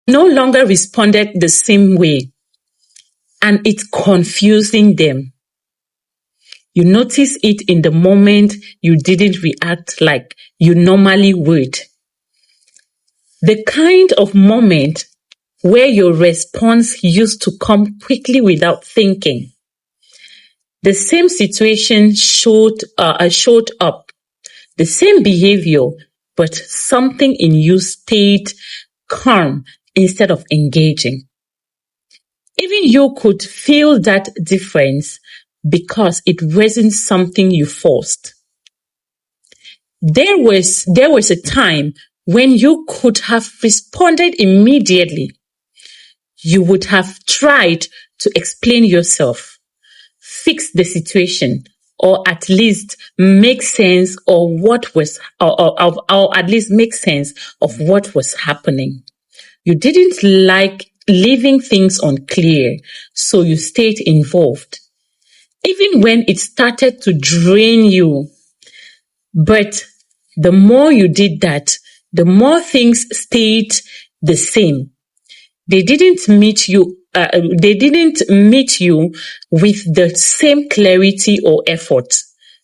no longer responded the same way, and it's confusing them. You notice it in the moment you didn't react like you normally would. The kind of moment where your response used to come quickly without thinking. The same situation showed up, the same behavior, but something in you stayed calm instead of engaging. Even you could feel that difference because it wasn't something you forced. There was a time when you could have responded immediately. You would have tried to explain yourself, fix the situation, or at least make sense of what was happening. You didn't like leaving things unclear, so you stayed involved, even when it started to drain you. But the more you did that, the more things stayed the same. They didn't meet you with the same clarity or effort.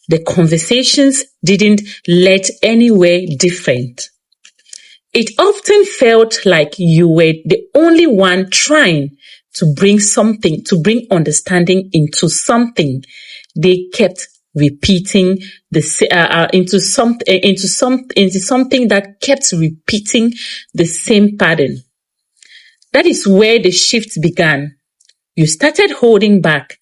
The conversations didn't lead anywhere different. It often felt like you were the only one trying to bring understanding into something they kept repeating into something that kept repeating the same pattern. That is where the shift began. You started holding back,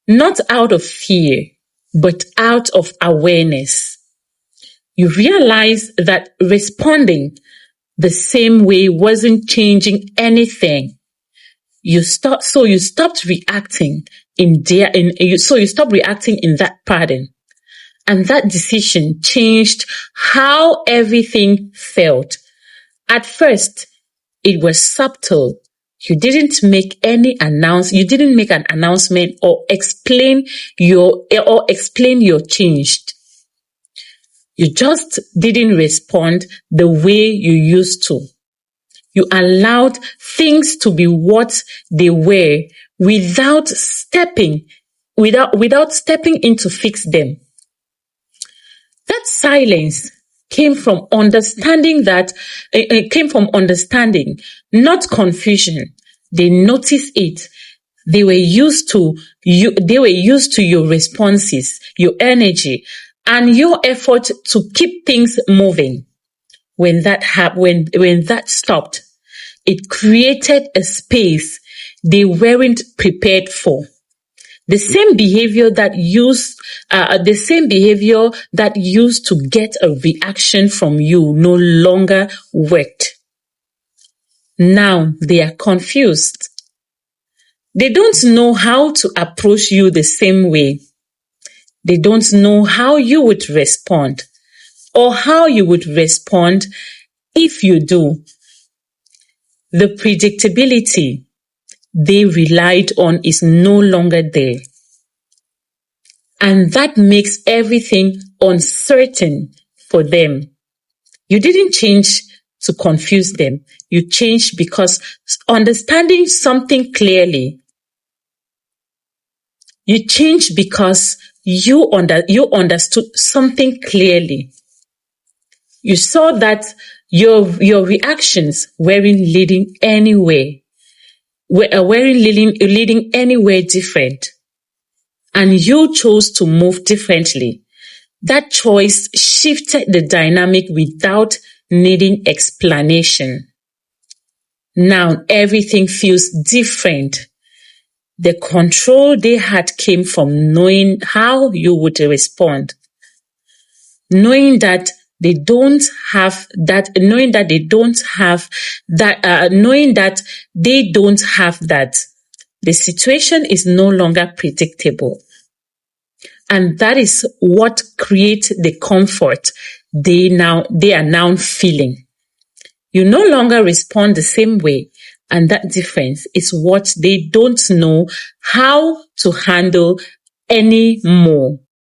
not out of fear, but out of awareness. You realized that responding the same way wasn't changing anything. You stopped reacting in that pattern. And that decision changed how everything felt. At first, it was subtle. You didn't make an announcement or explain your change. You just didn't respond the way you used to. You allowed things to be what they were without stepping in to fix them. That silence came from understanding, not confusion. They noticed it. They were used to your responses, your energy, and your effort to keep things moving. When that stopped, it created a space they weren't prepared for. The same behavior that used to get a reaction from you no longer worked. Now they are confused. They don't know how to approach you the same way. They don't know how you would respond, or how you would respond if you do. The predictability they relied on is no longer there. And that makes everything uncertain for them. You didn't change to confuse them. You changed because understanding something clearly. You changed because you understood something clearly. You saw that your reactions weren't leading anywhere different, and you chose to move differently. That choice shifted the dynamic without needing explanation. Now everything feels different. The control they had came from knowing how you would respond, knowing that they don't have that. The situation is no longer predictable. And that is what creates the comfort they are now feeling. You no longer respond the same way, and that difference is what they don't know how to handle anymore.